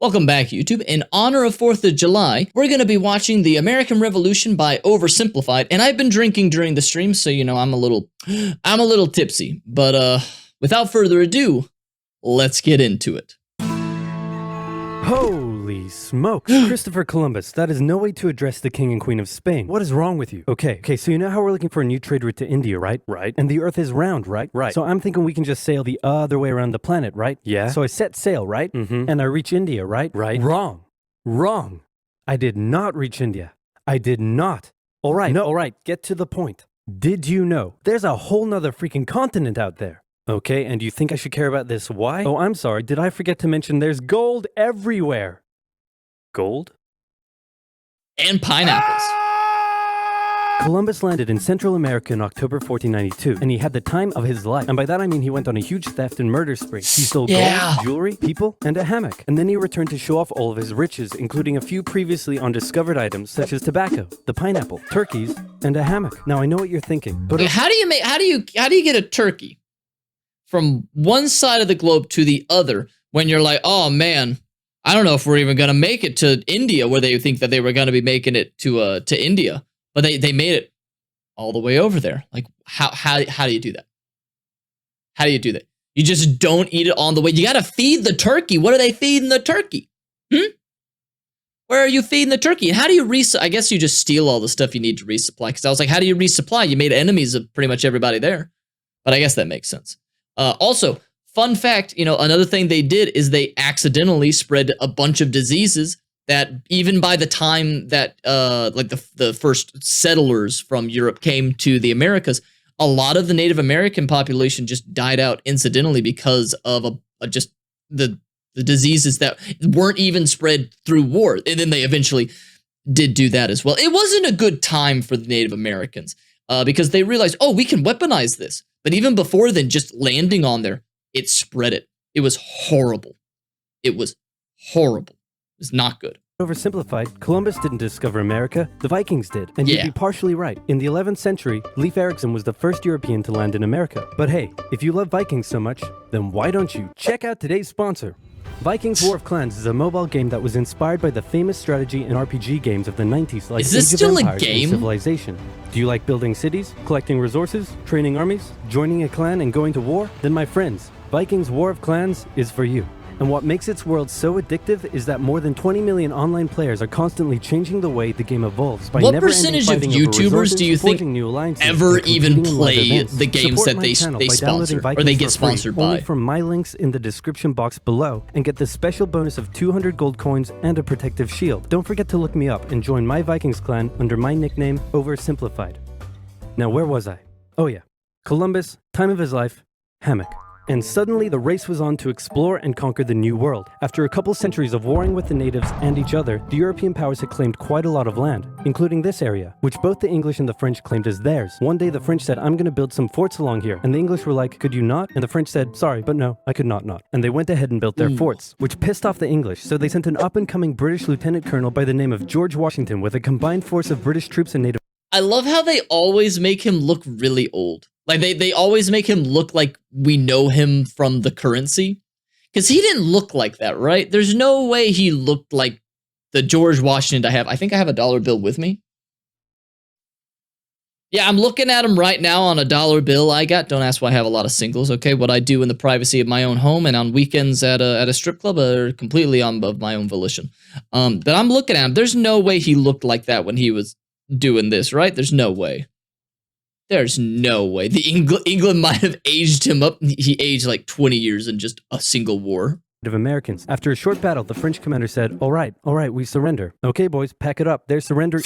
Welcome back, YouTube. In honor of 4th of July, we're going to be watching The American Revolution by OverSimplified, and I've been drinking during the stream, so you know I'm a little tipsy. But without further ado, let's get into it. Holy smokes, Christopher Columbus, that is no way to address the King and Queen of Spain. What is wrong with you? Okay, so you know how we're looking for a new trade route to India, right? Right. And the Earth is round, right? Right. So I'm thinking we can just sail the other way around the planet, right? Yeah. So I set sail, right? And I reach India, right? Right. Wrong. I did not reach India. I did not. All right, get to the point. Did you know there's a whole nother freaking continent out there? Okay, and you think I should care about this? Why? Oh, I'm sorry. Did I forget to mention there's gold everywhere? Gold? And pineapples. Columbus landed in Central America in October 1492, and he had the time of his life. And by that I mean he went on a huge theft and murder spree. He stole gold, jewelry, people, and a hammock. And then he returned to show off all of his riches, including a few previously undiscovered items such as tobacco, the pineapple, turkeys, and a hammock. Now I know what you're thinking, but how do you get a turkey from one side of the globe to the other when you're like, oh man, I don't know if we're even going to make it to India, where they think that they were going to be making it to India, but they made it all the way over there. Like, how do you do that? How do you do that? You just don't eat it on the way. You got to feed the turkey. What are they feeding the turkey? Where are you feeding the turkey? And how do you I guess you just steal all the stuff you need to resupply. Because I was like, how do you resupply? You made enemies of pretty much everybody there. But I guess that makes sense. Also, fun fact, another thing they did is they accidentally spread a bunch of diseases that even by the time that like the first settlers from Europe came to the Americas, a lot of the Native American population just died out incidentally because of just the diseases that weren't even spread through war. And then they eventually did do that as well. It wasn't a good time for the Native Americans because they realized, oh, we can weaponize this. But even before then, just landing on there, it spread it. It was horrible. It was not good. Oversimplified, Columbus didn't discover America, the Vikings did. And you'd be partially right. In the 11th century, Leif Erikson was the first European to land in America. But hey, if you love Vikings so much, then why don't you check out today's sponsor? Vikings War of Clans is a mobile game that was inspired by the famous strategy and RPG games of the 90s like Age of Empires and Civilization. Do you like building cities, collecting resources, training armies, joining a clan, and going to war? Then my friends, Vikings War of Clans is for you. And what makes its world so addictive is that more than 20 million online players are constantly changing the way the game evolves by what percentage of YouTubers do you think ever even play the games that they sponsor or they get sponsored by? Only from my links in the description box below and get the special bonus of 200 gold coins and a protective shield. Don't forget to look me up and join my Vikings clan under my nickname OverSimplified. Now where was I? Oh yeah, Columbus, time of his life, hammock. And suddenly the race was on to explore and conquer the New World. After a couple centuries of warring with the natives and each other, the European powers had claimed quite a lot of land, including this area, which both the English and the French claimed as theirs. One day the French said, I'm gonna build some forts along here. And the English were like, could you not? And the French said, sorry, but no, I could not. And they went ahead and built their forts, which pissed off the English, so they sent an up-and-coming British lieutenant colonel by the name of George Washington with a combined force of British troops and native. I love how they always make him look really old. Like, they always make him look like we know him from the currency. Because he didn't look like that, right? There's no way he looked like the George Washington I have. I think I have a dollar bill with me. Yeah, I'm looking at him right now on a dollar bill I got. Don't ask why I have a lot of singles, okay? What I do in the privacy of my own home and on weekends at a strip club are completely of my own volition. But I'm looking at him. There's no way he looked like that when he was doing this, right? There's no way. There's no way. England might have aged him up. He aged like 20 years in just a single war. Of Americans. After a short battle, the French commander said, all right, we surrender. Okay, boys, pack it up. They're surrendering.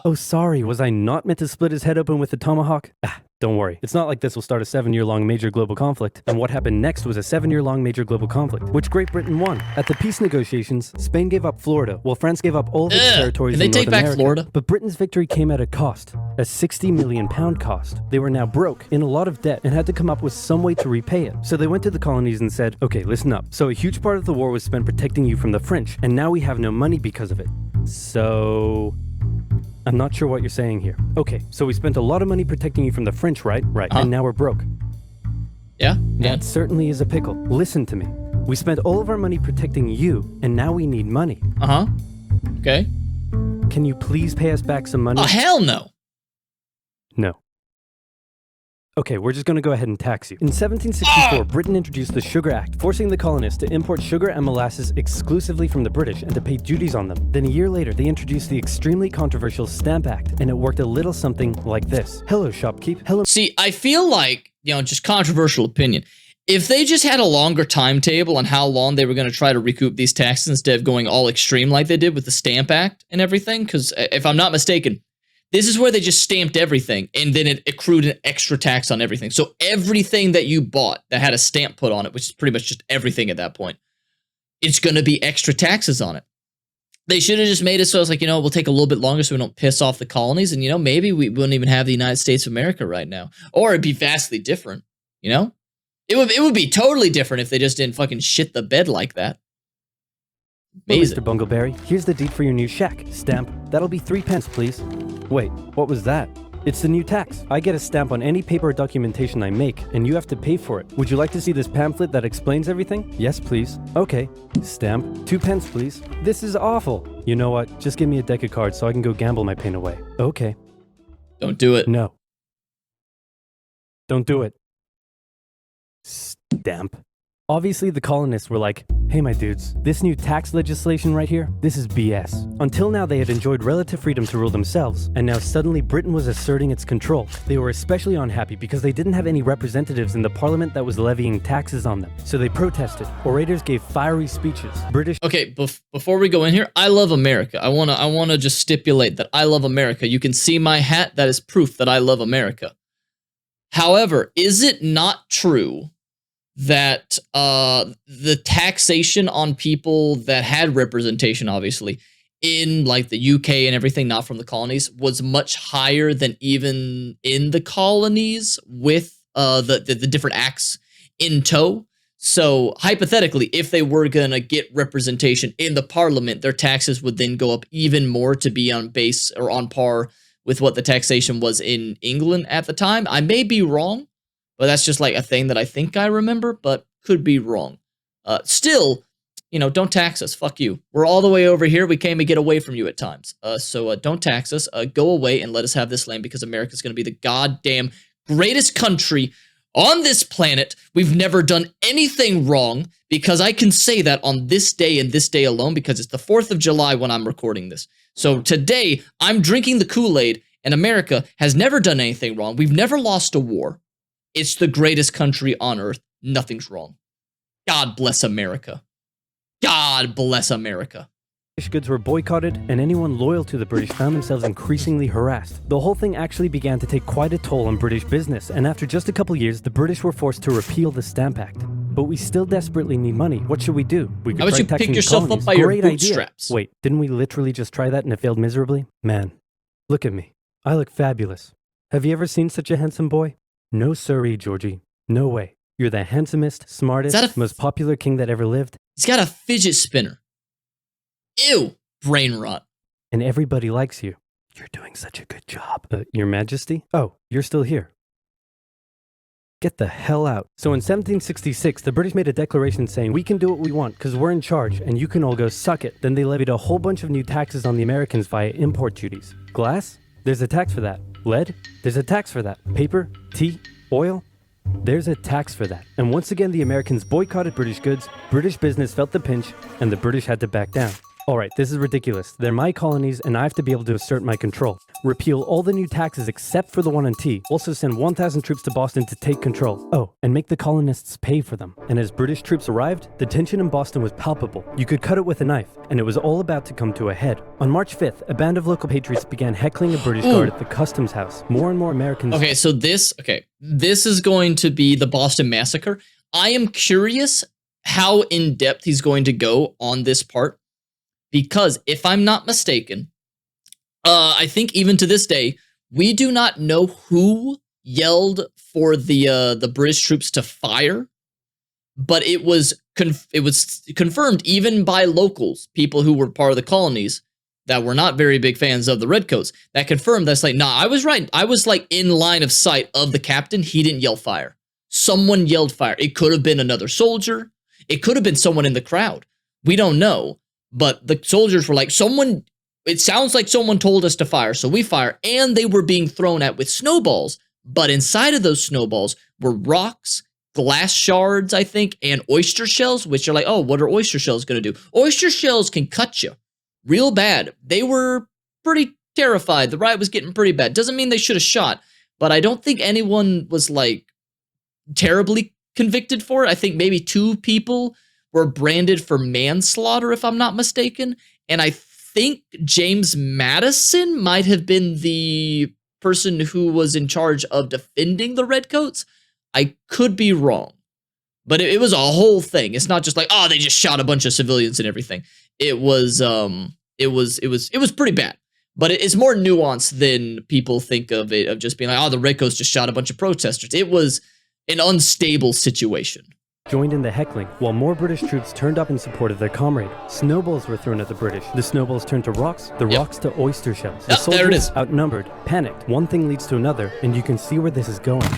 Oh, sorry, was I not meant to split his head open with a tomahawk? Don't worry. It's not like this will start a 7-year-long major global conflict. And what happened next was a 7-year-long major global conflict, which Great Britain won. At the peace negotiations, Spain gave up Florida, while France gave up all of its territories in North America. Florida? But Britain's victory came at a cost, a £60 million cost. They were now broke, in a lot of debt, and had to come up with some way to repay it. So they went to the colonies and said, okay, listen up. So a huge part of the war was spent protecting you from the French, and now we have no money because of it. So... I'm not sure what you're saying here. Okay, so we spent a lot of money protecting you from the French, right? Right. And now we're broke. Yeah. That certainly is a pickle. Listen to me. We spent all of our money protecting you, and now we need money. Uh-huh. Okay. Can you please pay us back some money? Oh, hell no. No. Okay, we're just going to go ahead and tax you. In 1764, Britain introduced the Sugar Act, forcing the colonists to import sugar and molasses exclusively from the British and to pay duties on them. Then a year later, they introduced the extremely controversial Stamp Act, and it worked a little something like this. Hello, shopkeep. Hello. See, I feel like, just controversial opinion. If they just had a longer timetable on how long they were going to try to recoup these taxes instead of going all extreme like they did with the Stamp Act and everything, because if I'm not mistaken, this is where they just stamped everything, and then it accrued an extra tax on everything. So everything that you bought that had a stamp put on it, which is pretty much just everything at that point, it's going to be extra taxes on it. They should have just made it so it's like, we'll take a little bit longer so we don't piss off the colonies, and, maybe we wouldn't even have the United States of America right now. Or it'd be vastly different, It would be totally different if they just didn't fucking shit the bed like that. Amazing. Mr. Bungleberry, here's the deed for your new shack. Stamp. That'll be 3 pence, please. Wait, what was that? It's the new tax. I get a stamp on any paper or documentation I make, and you have to pay for it. Would you like to see this pamphlet that explains everything? Yes, please. Okay. Stamp. 2 pence, please. This is awful. You know what? Just give me a deck of cards so I can go gamble my pain away. Okay. Don't do it. No. Don't do it. Stamp. Obviously, the colonists were like, hey my dudes, this new tax legislation right here, this is BS. Until now they had enjoyed relative freedom to rule themselves, and now suddenly Britain was asserting its control. They were especially unhappy because they didn't have any representatives in the parliament that was levying taxes on them. So they protested. Orators gave fiery speeches. Okay, before we go in here, I love America. I wanna just stipulate that I love America. You can see my hat, that is proof that I love America. However, is it not true that the taxation on people that had representation, obviously, in like the UK and everything, not from the colonies, was much higher than even in the colonies with the different acts in tow? So hypothetically, if they were gonna get representation in the parliament, their taxes would then go up even more to be on base or on par with what the taxation was in England at the time. I may be wrong, but that's just like a thing that I think I remember, but could be wrong. Still, don't tax us. Fuck you. We're all the way over here. We came to get away from you at times. So don't tax us. Go away and let us have this land, because America's going to be the goddamn greatest country on this planet. We've never done anything wrong, because I can say that on this day and this day alone, because it's the 4th of July when I'm recording this. So today, I'm drinking the Kool-Aid, and America has never done anything wrong. We've never lost a war. It's the greatest country on earth. Nothing's wrong. God bless America. God bless America. British goods were boycotted, and anyone loyal to the British found themselves increasingly harassed. The whole thing actually began to take quite a toll on British business, and after just a couple years, the British were forced to repeal the Stamp Act. But we still desperately need money. What should we do? We could How about you pick yourself up by your bootstraps? Wait, didn't we literally just try that and it failed miserably? Man, look at me. I look fabulous. Have you ever seen such a handsome boy? No siree, Georgie. No way. You're the handsomest, smartest, most popular king that ever lived. He's got a fidget spinner. Ew. Brain rot. And everybody likes you. You're doing such a good job. Your Majesty? Oh, you're still here. Get the hell out. So in 1766, the British made a declaration saying, we can do what we want because we're in charge and you can all go suck it. Then they levied a whole bunch of new taxes on the Americans via import duties. Glass? There's a tax for that. Lead? There's a tax for that. Paper? Tea? Oil? There's a tax for that. And once again, the Americans boycotted British goods, British business felt the pinch, and the British had to back down. Alright, this is ridiculous. They're my colonies, and I have to be able to assert my control. Repeal all the new taxes except for the one on tea. Also send 1,000 troops to Boston to take control. Oh, and make the colonists pay for them. And as British troops arrived, the tension in Boston was palpable. You could cut it with a knife, and it was all about to come to a head. On March 5th, a band of local patriots began heckling a British guard at the customs house. More and more Americans... Okay, so this is going to be the Boston Massacre. I am curious how in-depth he's going to go on this part. Because if I'm not mistaken, I think even to this day, we do not know who yelled for the British troops to fire, but it was confirmed even by locals, people who were part of the colonies that were not very big fans of the Redcoats, that confirmed that's like, nah, I was right. I was like in line of sight of the captain. He didn't yell fire. Someone yelled fire. It could have been another soldier. It could have been someone in the crowd. We don't know. But the soldiers were like, it sounds like someone told us to fire, so we fire. And they were being thrown at with snowballs. But inside of those snowballs were rocks, glass shards, I think, and oyster shells, which are like, oh, what are oyster shells going to do? Oyster shells can cut you real bad. They were pretty terrified. The riot was getting pretty bad. Doesn't mean they should have shot, but I don't think anyone was like terribly convicted for it. I think maybe 2 people were branded for manslaughter, if I'm not mistaken. And I think James Madison might have been the person who was in charge of defending the Redcoats. I could be wrong, but it was a whole thing. It's not just like, oh, they just shot a bunch of civilians and everything. It was pretty bad, but it's more nuanced than people think of it, of just being like, oh, the Redcoats just shot a bunch of protesters. It was an unstable situation. Joined in the heckling, while more British troops turned up in support of their comrade. Snowballs were thrown at the British. The snowballs turned to rocks, the rocks to oyster shells. The soldiers, there it is. Outnumbered, panicked. One thing leads to another, and you can see where this is going.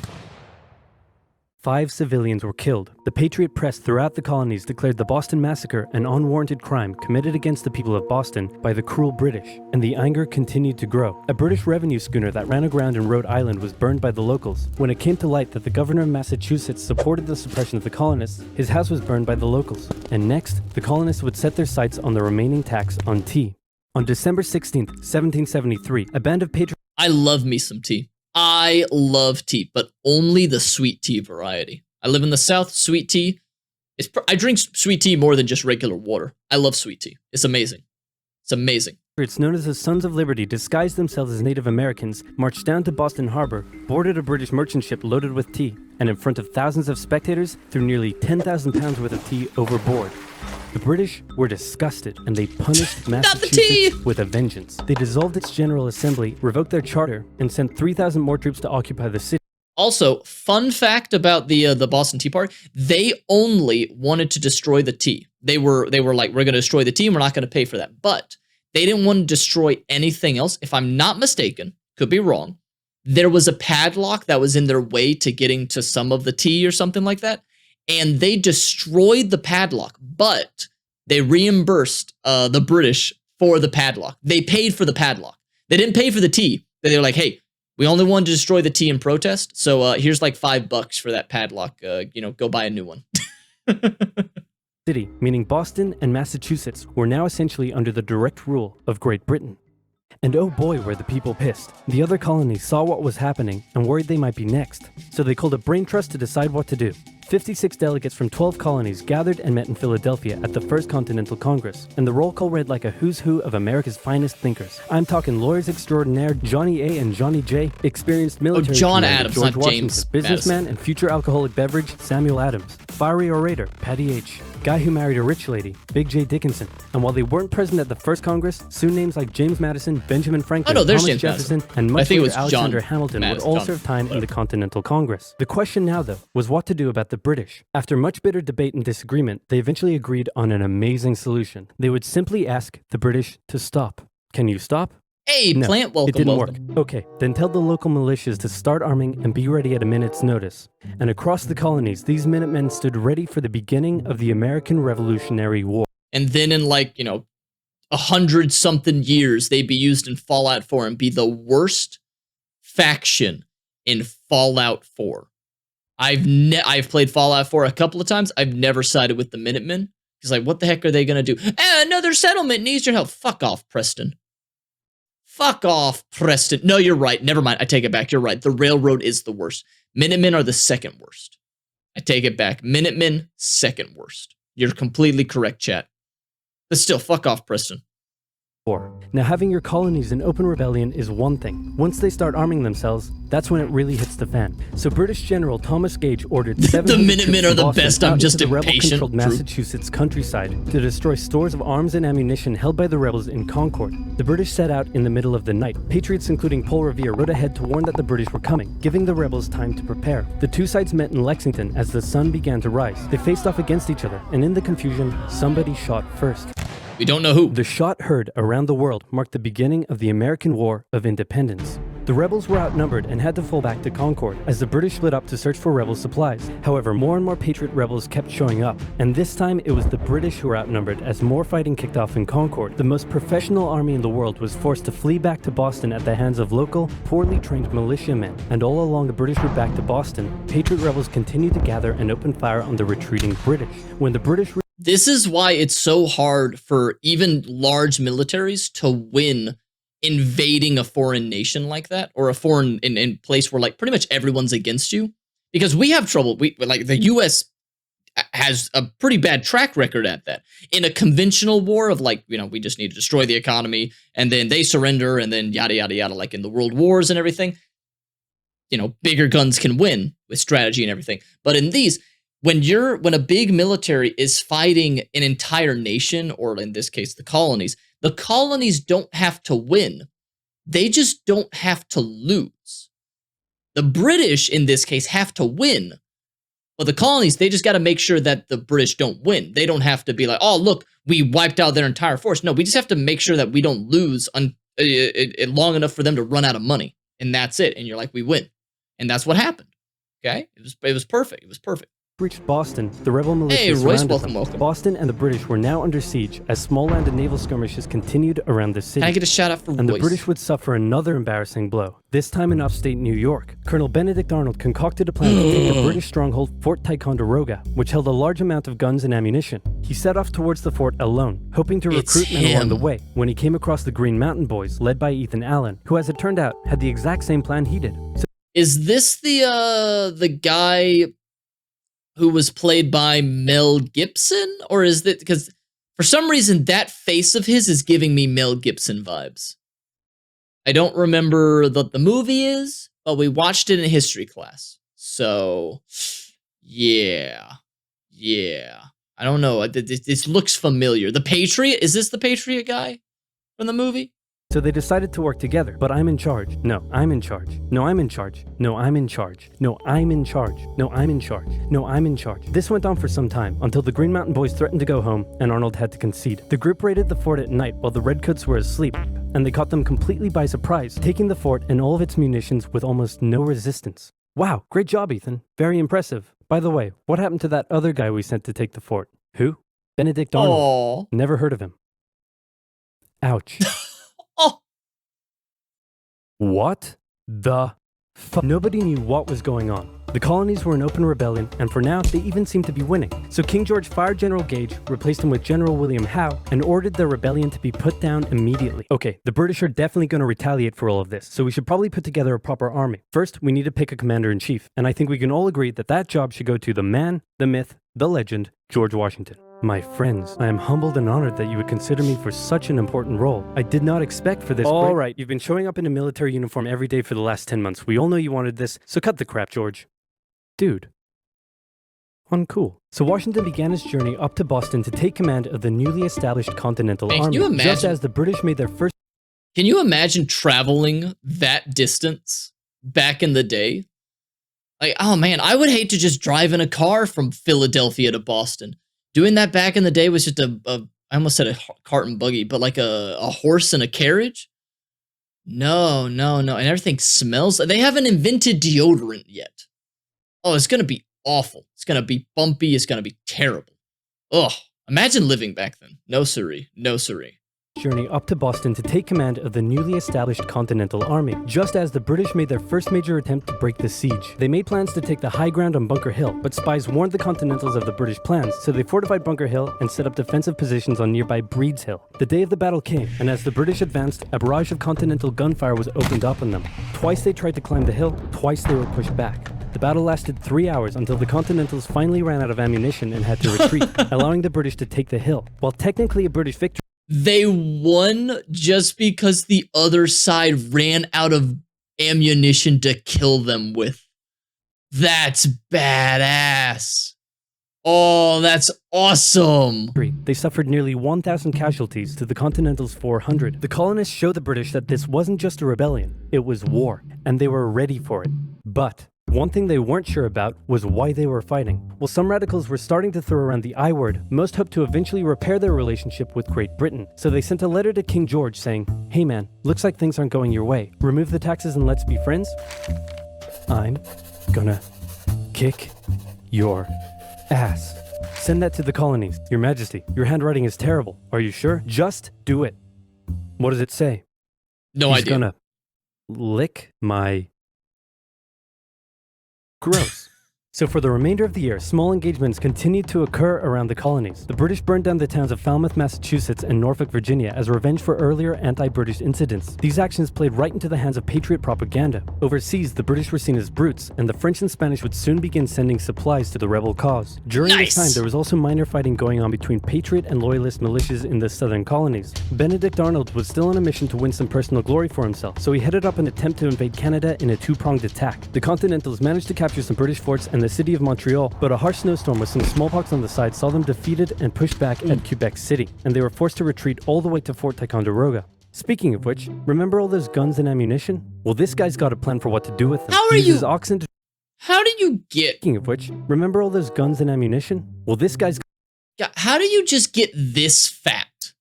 5 civilians were killed. The Patriot press throughout the colonies declared the Boston Massacre an unwarranted crime committed against the people of Boston by the cruel British, and the anger continued to grow. A British revenue schooner that ran aground in Rhode Island was burned by the locals. When it came to light that the governor of Massachusetts supported the suppression of the colonists, his house was burned by the locals. And next, the colonists would set their sights on the remaining tax on tea. On December 16th, 1773, a band of patriots... I love me some tea. I love tea, but only the sweet tea variety. I live in the South. Sweet tea. I drink sweet tea more than just regular water. I love sweet tea. It's amazing. It's amazing. It's known as the Sons of Liberty, disguised themselves as Native Americans, marched down to Boston Harbor, boarded a British merchant ship loaded with tea, and in front of thousands of spectators, threw nearly 10,000 pounds worth of tea overboard. The British were disgusted, and they punished Massachusetts with a vengeance. They dissolved its General Assembly, revoked their charter, and sent 3,000 more troops to occupy the city. Also, fun fact about the Boston Tea Party, they only wanted to destroy the tea. They were like, we're going to destroy the tea, and we're not going to pay for that. But they didn't want to destroy anything else. If I'm not mistaken, could be wrong, there was a padlock that was in their way to getting to some of the tea or something like that. And they destroyed the padlock, but they reimbursed the British for the padlock. They paid for the padlock. They didn't pay for the tea. They were like, hey, we only wanted to destroy the tea in protest, so here's like $5 for that padlock. Go buy a new one. City, meaning Boston and Massachusetts, were now essentially under the direct rule of Great Britain. And oh boy, were the people pissed. The other colonies saw what was happening and worried they might be next. So they called a brain trust to decide what to do. 56 delegates from 12 colonies gathered and met in Philadelphia at the First Continental Congress, and the roll call read like a who's who of America's finest thinkers. I'm talking lawyers extraordinaire Johnny A. and Johnny J, experienced military John commander Adams, George not Washington, James businessman Madison. and future alcoholic beverage Samuel Adams, fiery orator Patty H, guy who married a rich lady Big J. Dickinson. And while they weren't present at the first Congress, soon names like James Madison, Benjamin Franklin, Thomas James Jefferson, Madison. and I much think it later was Alexander John Hamilton would Madison. all serve time in the Continental Congress. The question now, though, was what to do about the British. After much bitter debate and disagreement, they eventually agreed on an amazing solution. They would simply ask the British to stop. Can you stop? Hey, No, plant, welcome, it didn't welcome. work. Okay, then tell the local militias to start arming and be ready at a minute's notice. And across the colonies, these Minutemen stood ready for the beginning of the American Revolutionary War. And then in 100-something years, they'd be used in Fallout 4 and be the worst faction in Fallout 4. I've played Fallout 4 a couple of times. I've never sided with the Minutemen. He's like, what the heck are they going to do? Another settlement needs your help. Fuck off, Preston. Fuck off, Preston. No, you're right. Never mind. I take it back. You're right. The railroad is the worst. Minutemen are the second worst. I take it back. Minutemen, second worst. You're completely correct, chat. But still, fuck off, Preston. Now, having your colonies in open rebellion is one thing. Once they start arming themselves, that's when it really hits the fan. So British General Thomas Gage ordered 700 The Minutemen are the Boston best. I'm out just into the impatient. rebel-controlled Massachusetts countryside to destroy stores of arms and ammunition held by the rebels in Concord. The British set out in the middle of the night. Patriots including Paul Revere rode ahead to warn that the British were coming, giving the rebels time to prepare. The two sides met in Lexington as the sun began to rise. They faced off against each other, and in the confusion, somebody shot first. We don't know who. The shot heard around the world marked the beginning of the American War of Independence. The rebels were outnumbered and had to fall back to Concord as the British split up to search for rebel supplies. However, more and more Patriot rebels kept showing up, and this time it was the British who were outnumbered as more fighting kicked off in Concord. The most professional army in the world was forced to flee back to Boston at the hands of local, poorly trained militiamen, and all along the British route back to Boston, Patriot rebels continued to gather and open fire on the retreating British. When the British This is why it's so hard for even large militaries to win invading a foreign nation like that, or a foreign in place where like pretty much everyone's against you, because we have trouble. We like the US has a pretty bad track record at that. In a conventional war of like, we just need to destroy the economy and then they surrender and then yada yada yada, like in the world wars and everything, bigger guns can win with strategy and everything. But in these, when a big military is fighting an entire nation, or in this case the colonies don't have to win. They just don't have to lose. The British, in this case, have to win. But the colonies, they just got to make sure that the British don't win. They don't have to be like, oh, look, we wiped out their entire force. No, we just have to make sure that we don't lose long enough for them to run out of money. And that's it. And you're like, we win. And that's what happened. Okay? It was perfect. It was perfect. Reached Boston, the rebel militia surrounded them. Welcome. Boston and the British were now under siege as small land and naval skirmishes continued around the city. Can I get a shout out for And the British would suffer another embarrassing blow, this time in upstate New York. Colonel Benedict Arnold concocted a plan to take the British stronghold Fort Ticonderoga, which held a large amount of guns and ammunition. He set off towards the fort alone, hoping to recruit men along the way, when he came across the Green Mountain Boys, led by Ethan Allen, who, as it turned out, had the exact same plan he did. Is this the guy who was played by Mel Gibson? Or is that, because for some reason that face of his is giving me Mel Gibson vibes. I don't remember what the movie is, but we watched it in history class. So, yeah. I don't know. This looks familiar. The Patriot? Is this the Patriot guy from the movie? So they decided to work together, but I'm in charge. No, I'm in charge. No, I'm in charge. No, I'm in charge. No, I'm in charge. No, I'm in charge. No, I'm in charge. This went on for some time, until the Green Mountain Boys threatened to go home, and Arnold had to concede. The group raided the fort at night while the Redcoats were asleep, and they caught them completely by surprise, taking the fort and all of its munitions with almost no resistance. Wow, great job, Ethan. Very impressive. By the way, what happened to that other guy we sent to take the fort? Who? Benedict Arnold. Aww. Never heard of him. Ouch. Oh. What the fuck? Nobody knew what was going on. The colonies were in open rebellion, and for now, they even seemed to be winning. So King George fired General Gage, replaced him with General William Howe, and ordered the rebellion to be put down immediately. Okay, the British are definitely going to retaliate for all of this, so we should probably put together a proper army. First, we need to pick a commander-in-chief, and I think we can all agree that that job should go to the man, the myth, the legend, George Washington. My friends, I am humbled and honored that you would consider me for such an important role. I did not expect for this. All right, you've been showing up in a military uniform every day for the last 10 months. We all know you wanted this, so cut the crap, George. Dude. Uncool. So Washington began his journey up to Boston to take command of the newly established Continental Army. Can you imagine? Just as the British made their first... Can you imagine traveling that distance back in the day? Like, oh man, I would hate to just drive in a car from Philadelphia to Boston. Doing that back in the day was just I almost said a cart and buggy, but like a horse and a carriage? No. And everything smells. They haven't invented deodorant yet. Oh, it's going to be awful. It's going to be bumpy. It's going to be terrible. Ugh. Imagine living back then. No siree. No siree. Journey up to Boston to take command of the newly established Continental Army, just as the British made their first major attempt to break the siege. They made plans to take the high ground on Bunker Hill, but spies warned the Continentals of the British plans, so they fortified Bunker Hill and set up defensive positions on nearby Breed's Hill. The day of the battle came, and as the British advanced, a barrage of Continental gunfire was opened up on them. Twice they tried to climb the hill, twice they were pushed back. The battle lasted 3 hours until the Continentals finally ran out of ammunition and had to retreat, allowing the British to take the hill. While technically a British victory, they won just because the other side ran out of ammunition to kill them with. That's badass. Oh, that's awesome. They suffered nearly 1,000 casualties to the Continental's 400. The colonists showed the British that this wasn't just a rebellion, it was war, and they were ready for it. But One thing they weren't sure about was why they were fighting. While some radicals were starting to throw around the I word, most hoped to eventually repair their relationship with Great Britain. So they sent a letter to King George saying, "Hey man, looks like things aren't going your way. Remove the taxes and let's be friends. I'm gonna kick your ass. Send that to the colonies. Your Majesty, your handwriting is terrible. Are you sure? Just do it." What does it say? No He's idea. gonna lick my... Gross. So for the remainder of the year, small engagements continued to occur around the colonies. The British burned down the towns of Falmouth, Massachusetts and Norfolk, Virginia as revenge for earlier anti-British incidents. These actions played right into the hands of patriot propaganda. Overseas, the British were seen as brutes, and the French and Spanish would soon begin sending supplies to the rebel cause. During this time, there was also minor fighting going on between patriot and loyalist militias in the southern colonies. Benedict Arnold was still on a mission to win some personal glory for himself, so he headed up an attempt to invade Canada in a two-pronged attack. The Continentals managed to capture some British forts and the city of Montreal, but a harsh snowstorm with some smallpox on the side saw them defeated and pushed back at Quebec City, and they were forced to retreat all the way to Fort Ticonderoga. Speaking of which, remember all those guns and ammunition? Well, this guy's got a plan for what to do with them. How He uses oxen to... How do you get... Speaking of which, remember all those guns and ammunition? Well, this guy's... Yeah, how do you just get this fat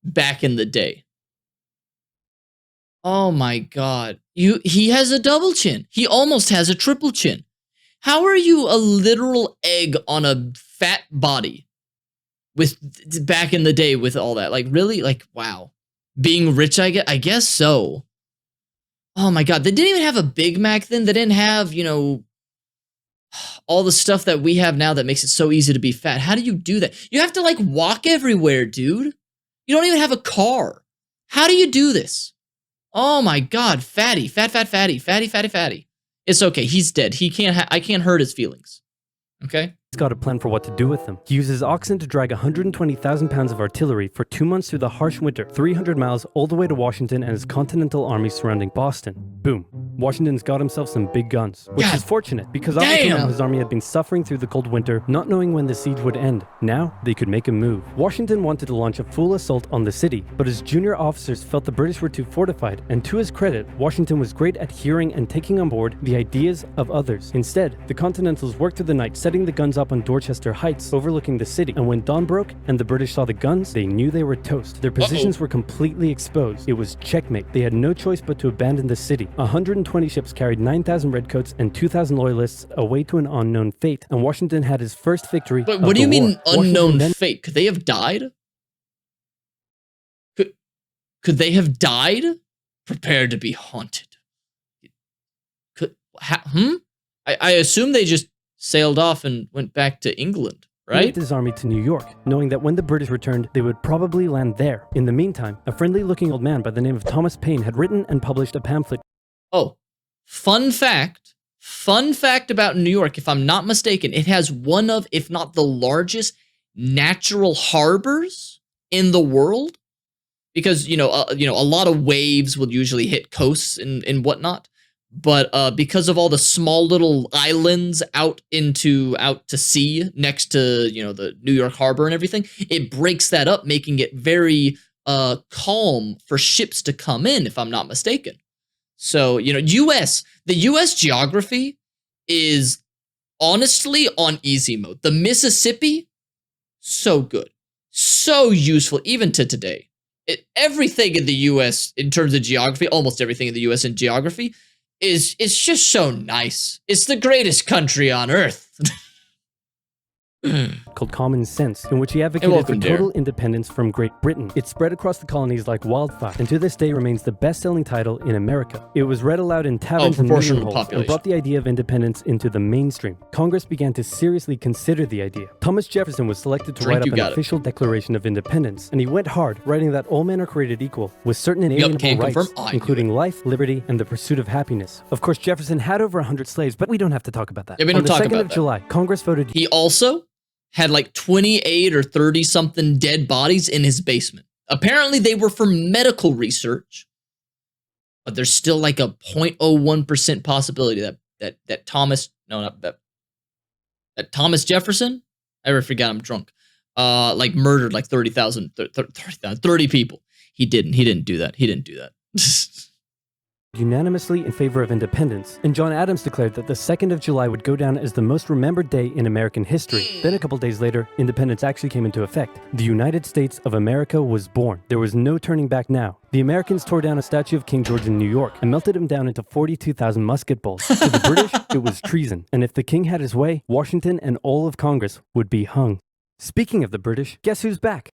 back in the day? Oh my god. He has a double chin. He almost has a triple chin. How are you a literal egg on a fat body with back in the day with all that? Like, really? Like, wow. Being rich, I guess so. Oh my god. They didn't even have a Big Mac then. They didn't have, you know, all the stuff that we have now that makes it so easy to be fat. How do you do that? You have to, like, walk everywhere, dude. You don't even have a car. How do you do this? Oh my god. Fatty. Fatty. Fatty. It's okay. He's dead. He can't. I can't hurt his feelings. Okay. He's got a plan for what to do with them. He uses oxen to drag 120,000 pounds of artillery for 2 months through the harsh winter, 300 miles all the way to Washington and his Continental Army surrounding Boston. Boom. Washington's got himself some big guns, which is fortunate because up until now his army had been suffering through the cold winter, not knowing when the siege would end. Now they could make a move. Washington wanted to launch a full assault on the city, but his junior officers felt the British were too fortified, and to his credit, Washington was great at hearing and taking on board the ideas of others. Instead, the Continentals worked through the night, setting the guns up on Dorchester Heights, overlooking the city, and when dawn broke and the British saw the guns, they knew they were toast. Their positions were completely exposed. It was checkmate. They had no choice but to abandon the city. 120 ships carried 9,000 redcoats and 2,000 loyalists away to an unknown fate, and Washington had his first victory. But what do you mean unknown fate? Could they have died? Could they have died? Prepare to be haunted. I assume they just sailed off and went back to England, right? He moved his army to New York, knowing that when the British returned, they would probably land there. In the meantime, a friendly-looking old man by the name of Thomas Paine had written and published a pamphlet. Oh, fun fact about New York, if I'm not mistaken, it has one of, if not the largest, natural harbors in the world. Because, you know, a lot of waves will usually hit coasts and whatnot. But because of all the small little islands out to sea next to, you know, the New York harbor and everything, it breaks that up, making it very calm for ships to come in, if I'm not mistaken. So, you know, the US geography is honestly on easy mode. The Mississippi, so good. So useful, even to today. Everything in the US in terms of geography, almost everything in the US in geography, is just so nice. It's the greatest country on earth. Called Common Sense, in which he advocated for total independence from Great Britain. It spread across the colonies like wildfire, and to this day remains the best-selling title in America. It was read aloud in taverns and meeting halls, and brought the idea of independence into the mainstream. Congress began to seriously consider the idea. Thomas Jefferson was selected to write up an official Declaration of Independence, and he went hard, writing that all men are created equal, with certain inalienable rights, including life, liberty, and the pursuit of happiness. Of course, Jefferson had over 100 slaves, but we don't have to talk about that. Yeah, we don't talk about that. On the 2nd of July, Congress voted... He also had like 28 or 30 something dead bodies in his basement. Apparently they were for medical research, but there's still like a 0.01% possibility that Thomas Jefferson, I ever forgot, I'm drunk, like murdered like 30 people. He didn't do that. unanimously in favor of independence, and John Adams declared that the 2nd of July would go down as the most remembered day in American history. Then a couple days later, independence actually came into effect. The United States of America was born. There was no turning back now. The Americans tore down a statue of King George in New York and melted him down into 42,000 musket balls. To the British, it was treason, and if the king had his way, Washington and all of Congress would be hung. Speaking of the British, guess who's back?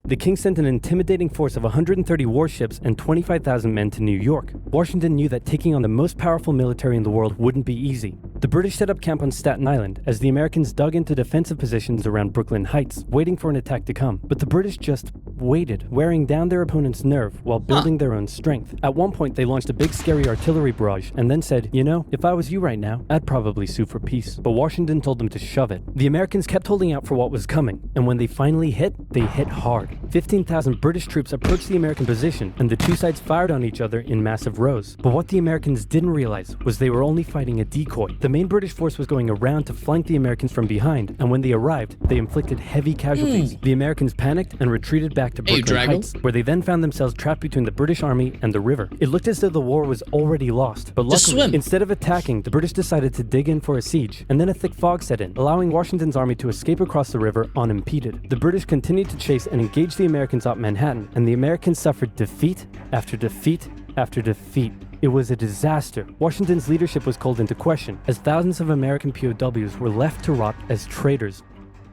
The king sent an intimidating force of 130 warships and 25,000 men to New York. Washington knew that taking on the most powerful military in the world wouldn't be easy. The British set up camp on Staten Island as the Americans dug into defensive positions around Brooklyn Heights, waiting for an attack to come. But the British just waited, wearing down their opponent's nerve while building their own strength. At one point, they launched a big scary artillery barrage and then said, you know, if I was you right now, I'd probably sue for peace. But Washington told them to shove it. The Americans kept holding out for what was coming, and when they finally hit, they hit hard. 15,000 British troops approached the American position, and the two sides fired on each other in massive rows. But what the Americans didn't realize was they were only fighting a decoy. The main British force was going around to flank the Americans from behind, and when they arrived, they inflicted heavy casualties. The Americans panicked and retreated back to Brooklyn Heights, where they then found themselves trapped between the British army and the river. It looked as though the war was already lost, but luckily, instead of attacking, the British decided to dig in for a siege, and then a thick fog set in, allowing Washington's army to escape across the river unimpeded. The British continued to chase and engage the Americans up Manhattan, and the Americans suffered defeat after defeat after defeat. It was a disaster. Washington's leadership was called into question, as thousands of American POWs were left to rot as traitors.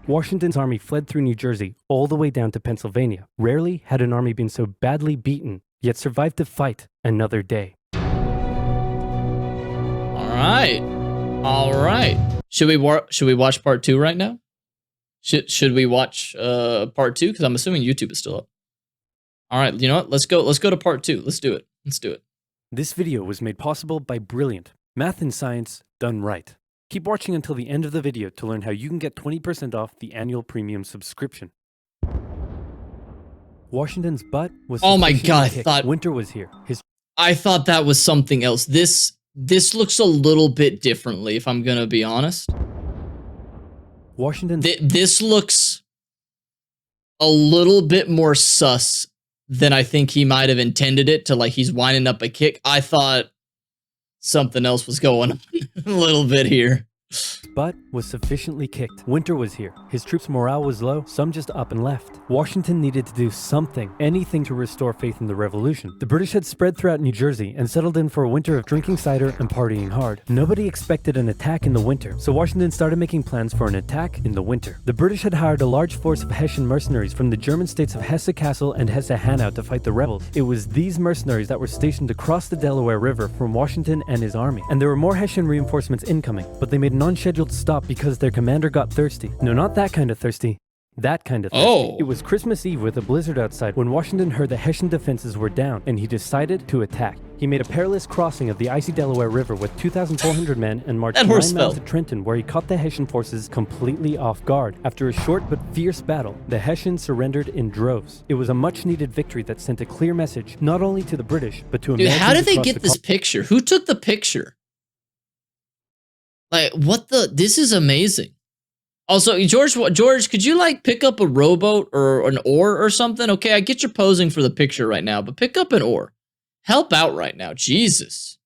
Washington's army fled through New Jersey all the way down to Pennsylvania. Rarely had an army been so badly beaten, yet survived to fight another day. All right. Should we watch part 2 right now? Should we watch part 2? Because I'm assuming YouTube is still up. All right, you know what? Let's go to part 2. Let's do it. This video was made possible by Brilliant, math and science done right. Keep watching until the end of the video to learn how you can get 20% off the annual premium subscription. Washington's butt was oh my god, I thought winter was here. I thought that was something else. This looks a little bit differently, if I'm gonna be honest. This looks a little bit more sus than I think he might have intended it to, like he's winding up a kick. I thought something else was going on a little bit here. Butt was sufficiently kicked. Winter was here. His troops' morale was low, some just up and left. Washington needed to do something, anything to restore faith in the revolution. The British had spread throughout New Jersey and settled in for a winter of drinking cider and partying hard. Nobody expected an attack in the winter, so Washington started making plans for an attack in the winter. The British had hired a large force of Hessian mercenaries from the German states of Hesse-Kassel and Hesse-Hanau to fight the rebels. It was these mercenaries that were stationed across the Delaware River from Washington and his army. And there were more Hessian reinforcements incoming, but they made an unscheduled stop because their commander got thirsty. No, not that kind of thirsty. That kind of thirsty. Oh. It was Christmas Eve with a blizzard outside when Washington heard the Hessian defenses were down, and he decided to attack. He made a perilous crossing of the icy Delaware River with 2,400 men and marched 9 miles to Trenton, where he caught the Hessian forces completely off guard. After a short but fierce battle, the Hessians surrendered in droves. It was a much-needed victory that sent a clear message, not only to the British, but to Americans. Dude, how did they get this picture? Who took the picture? Like, what the? This is amazing. Also, George, could you like pick up a rowboat or an oar or something? Okay, I get you're posing for the picture right now, but pick up an oar. Help out right now. Jesus.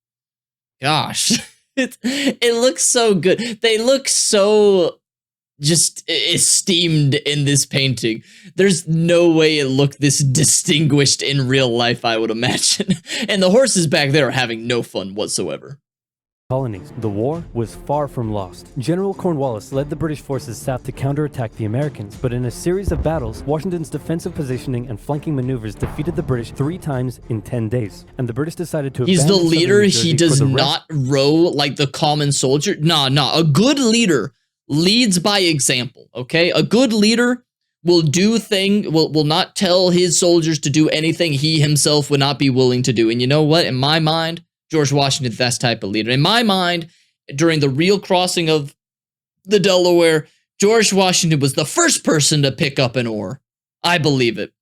Gosh. It looks so good. They look so just esteemed in this painting. There's no way it looked this distinguished in real life, I would imagine. And the horses back there are having no fun whatsoever. Colonies. The war was far from lost. General Cornwallis led the British forces south to counterattack the Americans, but in a series of battles, Washington's defensive positioning and flanking maneuvers defeated the British 3 times in 10 days. And the British decided to He's the leader, he does not row like the common soldier. Nah, a good leader leads by example, okay? A good leader will will not tell his soldiers to do anything he himself would not be willing to do. And you know what? In my mind, George Washington's that type of leader. In my mind, during the real crossing of the Delaware, George Washington was the first person to pick up an oar. I believe it.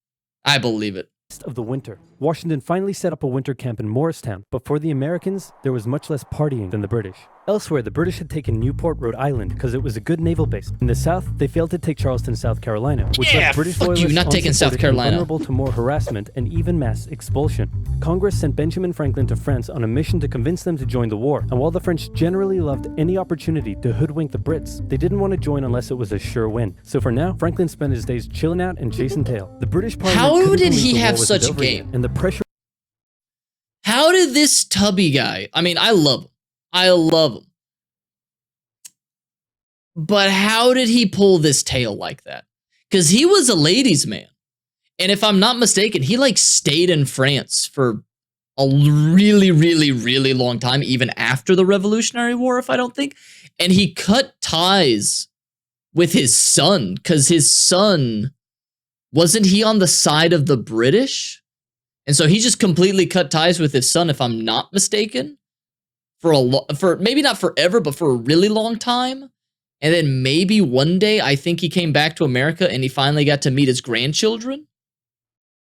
Of the winter, Washington finally set up a winter camp in Morristown, but for the Americans, there was much less partying than the British. Elsewhere, the British had taken Newport, Rhode Island, because it was a good naval base. In the south, they failed to take Charleston, South Carolina, which left British fuck loyalists you, not taking South unsupported and Carolina. vulnerable to more harassment and even mass expulsion. Congress sent Benjamin Franklin to France on a mission to convince them to join the war, and while the French generally loved any opportunity to hoodwink the Brits, they didn't want to join unless it was a sure win. So for now, Franklin spent his days chilling out and chasing tail. The British Parliament How couldn't did believe he the war have wasn't such over game? yet, and the pressure. How did this tubby guy, I mean, I love him. I love him. But how did he pull this tail like that? Because he was a ladies' man. And if I'm not mistaken, he like stayed in France for a really, really, really long time, even after the Revolutionary War, if I don't think. And he cut ties with his son, because his son, wasn't he on the side of the British? And so he just completely cut ties with his son, if I'm not mistaken, for maybe not forever, but for a really long time. And then maybe one day, I think he came back to America and he finally got to meet his grandchildren.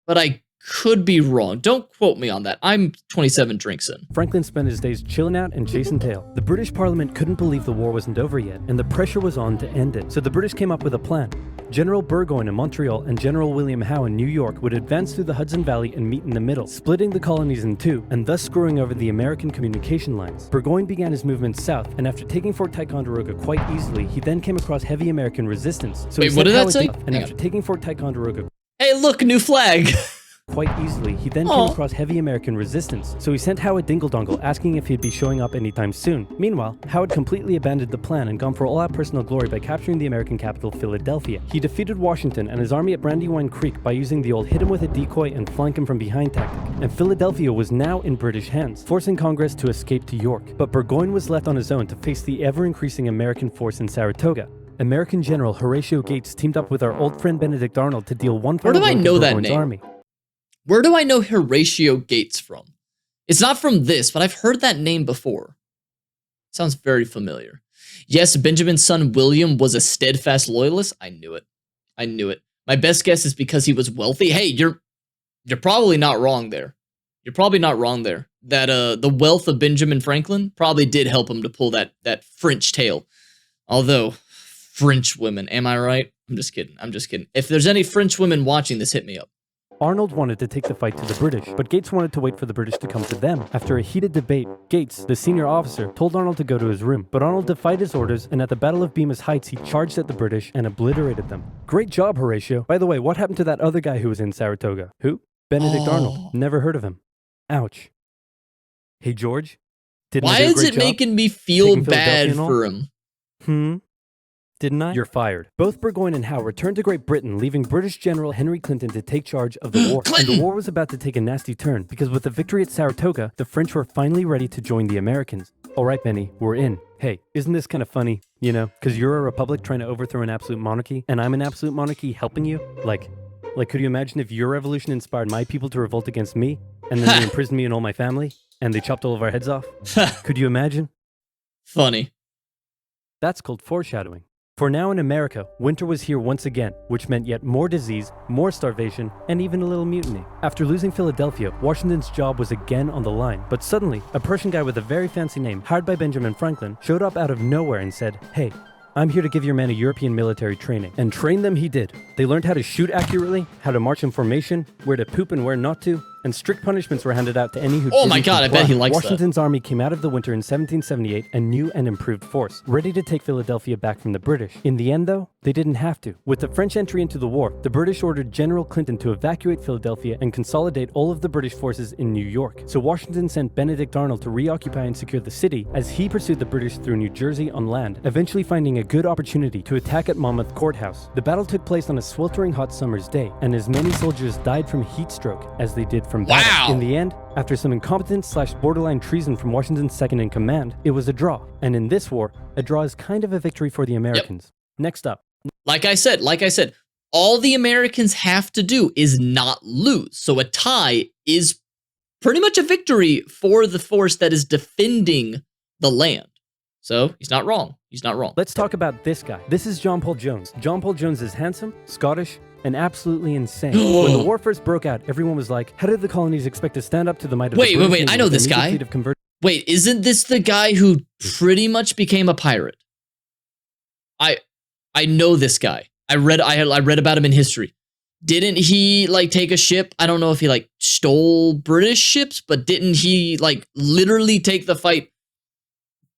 But I could be wrong. Don't quote me on that. I'm 27 drinks in. Franklin spent his days chilling out and chasing tail. The British Parliament couldn't believe the war wasn't over yet, and the pressure was on to end it. So the British came up with a plan. General Burgoyne in Montreal and General William Howe in New York would advance through the Hudson Valley and meet in the middle, splitting the colonies in two, and thus screwing over the American communication lines. Burgoyne began his movement south, and after taking Fort Ticonderoga quite easily, he then came across heavy American resistance. So wait, what did that say? And after taking Fort Ticonderoga Hey, look, new flag. quite easily, he then came across heavy American resistance, so he sent Howard Dingle-Dongle asking if he'd be showing up anytime soon. Meanwhile, Howard completely abandoned the plan and gone for all-out personal glory by capturing the American capital, Philadelphia. He defeated Washington and his army at Brandywine Creek by using the old hit him with a decoy and flank him from behind tactic, and Philadelphia was now in British hands, forcing Congress to escape to York. But Burgoyne was left on his own to face the ever-increasing American force in Saratoga. American General Horatio Gates teamed up with our old friend Benedict Arnold to deal one final blow to Burgoyne's army. Where do I know Horatio Gates from? It's not from this, but I've heard that name before. Sounds very familiar. Yes, Benjamin's son William was a steadfast loyalist. I knew it. I knew it. My best guess is because he was wealthy. Hey, you're probably not wrong there. You're probably not wrong there. That the wealth of Benjamin Franklin probably did help him to pull that French tail. Although French women, am I right? I'm just kidding. I'm just kidding. If there's any French women watching this, hit me up. Arnold wanted to take the fight to the British, but Gates wanted to wait for the British to come to them. After a heated debate, Gates, the senior officer, told Arnold to go to his room, but Arnold defied his orders, and at the Battle of Bemis Heights, he charged at the British and obliterated them. Great job, Horatio. By the way, what happened to that other guy who was in Saratoga? Who? Benedict Arnold. Never heard of him. Ouch. Hey, George? Why is it making me feel bad for him? Didn't I? You're fired. Both Burgoyne and Howe returned to Great Britain, leaving British General Henry Clinton to take charge of the war. And the war was about to take a nasty turn, because with the victory at Saratoga, the French were finally ready to join the Americans. All right, Benny, we're in. Hey, isn't this kind of funny? You know, because you're a republic trying to overthrow an absolute monarchy, and I'm an absolute monarchy helping you? Like, could you imagine if your revolution inspired my people to revolt against me, and then they imprisoned me and all my family, and they chopped all of our heads off? Could you imagine? Funny. That's called foreshadowing. For now in America, winter was here once again, which meant yet more disease, more starvation, and even a little mutiny. After losing Philadelphia, Washington's job was again on the line, but suddenly, a Prussian guy with a very fancy name, hired by Benjamin Franklin, showed up out of nowhere and said, "Hey, I'm here to give your men a European military training." And train them he did. They learned how to shoot accurately, how to march in formation, where to poop and where not to, and strict punishments were handed out to any who Oh my god, I bet he likes Washington's army came out of the winter in 1778 a new and improved force, ready to take Philadelphia back from the British. In the end, though, they didn't have to. With the French entry into the war, the British ordered General Clinton to evacuate Philadelphia and consolidate all of the British forces in New York. So Washington sent Benedict Arnold to reoccupy and secure the city as he pursued the British through New Jersey on land, eventually finding a good opportunity to attack at Monmouth Courthouse. The battle took place on a sweltering hot summer's day, and as many soldiers died from heat stroke as they did from battle. Wow. In the end, after some incompetence/borderline treason from Washington's second in command, it was a draw. And in this war, a draw is kind of a victory for the Americans. Yep. Next up. Like I said, all the Americans have to do is not lose. So a tie is pretty much a victory for the force that is defending the land. So he's not wrong. He's not wrong. Let's talk about this guy. This is John Paul Jones. John Paul Jones is handsome, Scottish, and absolutely insane. When the war first broke out, everyone was like, how did the colonies expect to stand up to the might of the British wait, I know this guy. Wait, isn't this the guy who pretty much became a pirate? I know this guy. I read about him in history. Didn't he like take a ship? I don't know if he like stole British ships, but didn't he like literally take the fight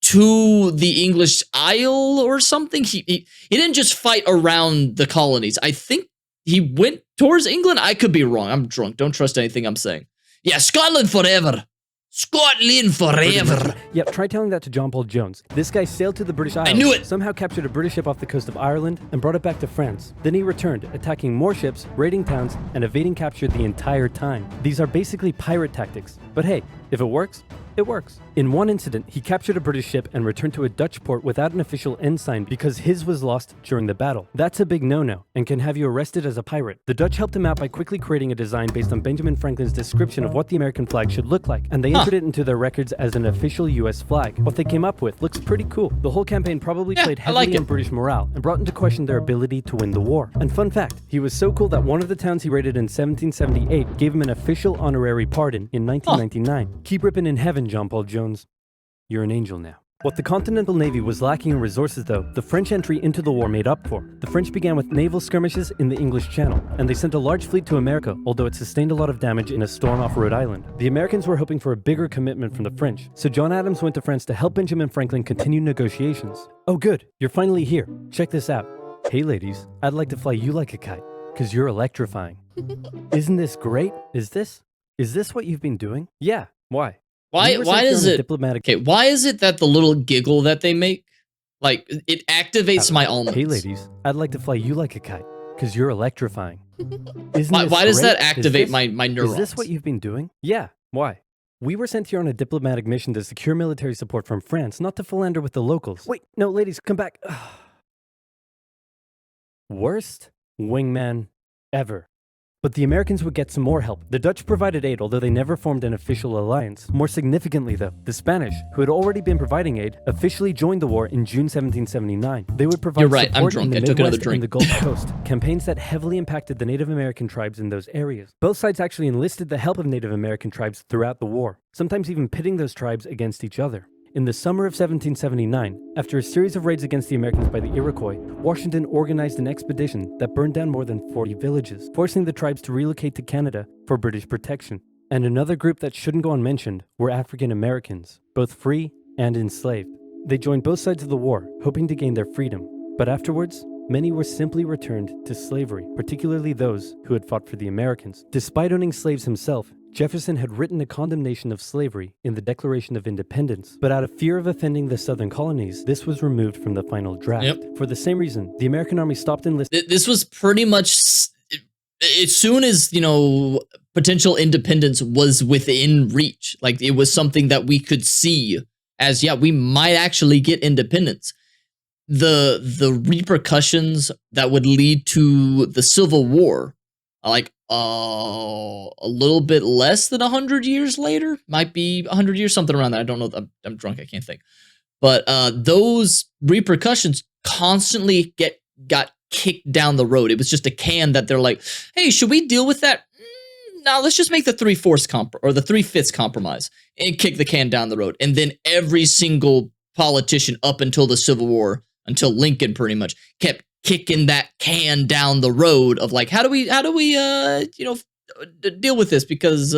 to the English Isle or something? He didn't just fight around the colonies. I think he went towards England. I could be wrong. I'm drunk. Don't trust anything I'm saying. Yeah, Scotland forever. Scotland forever. Yep, try telling that to John Paul Jones. This guy sailed to the British Isles, I knew it! somehow captured a British ship off the coast of Ireland, and brought it back to France. Then he returned, attacking more ships, raiding towns, and evading capture the entire time. These are basically pirate tactics. But hey, if it works, it works. In one incident, he captured a British ship and returned to a Dutch port without an official ensign because his was lost during the battle. That's a big no-no, and can have you arrested as a pirate. The Dutch helped him out by quickly creating a design based on Benjamin Franklin's description of what the American flag should look like, and they entered it into their records as an official US flag. What they came up with looks pretty cool. The whole campaign probably played heavily on British morale and brought into question their ability to win the war. And fun fact, he was so cool that one of the towns he raided in 1778 gave him an official honorary pardon in 1999. Keep ripping in heaven, John Paul Jones. You're an angel now. What the Continental Navy was lacking in resources, though, the French entry into the war made up for. The French began with naval skirmishes in the English Channel, and they sent a large fleet to America, although it sustained a lot of damage in a storm off Rhode Island. The Americans were hoping for a bigger commitment from the French, so John Adams went to France to help Benjamin Franklin continue negotiations. Oh good, you're finally here. Check this out. Hey ladies, I'd like to fly you like a kite, because you're electrifying. Isn't this great? Is this what you've been doing? Yeah, why? Why is it okay? Why is it that the little giggle that they make, like it activates my almonds? Hey ladies, I'd like to fly you like a kite, because you're electrifying. Why does that activate my neurons? Is this what you've been doing? Yeah, why? We were sent here on a diplomatic mission to secure military support from France, not to philander with the locals. Wait, no, ladies, come back. Worst wingman ever. But the Americans would get some more help. The Dutch provided aid, although they never formed an official alliance. More significantly though, the Spanish, who had already been providing aid, officially joined the war in June 1779. They would provide support in the Midwest and the Gulf Coast, campaigns that heavily impacted the Native American tribes in those areas. Both sides actually enlisted the help of Native American tribes throughout the war, sometimes even pitting those tribes against each other. In the summer of 1779, after a series of raids against the Americans by the Iroquois, Washington organized an expedition that burned down more than 40 villages, forcing the tribes to relocate to Canada for British protection. And another group that shouldn't go unmentioned were African Americans, both free and enslaved. They joined both sides of the war, hoping to gain their freedom. But afterwards, many were simply returned to slavery, particularly those who had fought for the Americans. Despite owning slaves himself, Jefferson had written a condemnation of slavery in the Declaration of Independence, but out of fear of offending the southern colonies, this was removed from the final draft. Yep. For the same reason, the American army stopped enlisting. This was pretty much as soon as, potential independence was within reach. Like, it was something that we could see as, yeah, we might actually get independence. The repercussions that would lead to the Civil War, like, a little bit less than 100 years later, might be 100 years, something around that. I don't know. I'm drunk. I can't think. But those repercussions constantly got kicked down the road. It was just a can that they're like, hey, should we deal with that? No, let's just make the 3/5 compromise and kick the can down the road. And then every single politician up until the Civil War, until Lincoln pretty much, kept kicking that can down the road of like, how do we deal with this? Because,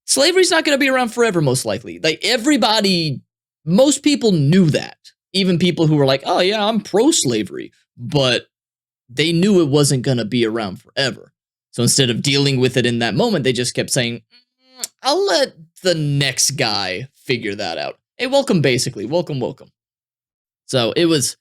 slavery's not going to be around forever, most likely. Like, most people knew that. Even people who were like, oh yeah, I'm pro-slavery, but they knew it wasn't going to be around forever. So instead of dealing with it in that moment, they just kept saying, I'll let the next guy figure that out. Hey, welcome, basically. Welcome. So it was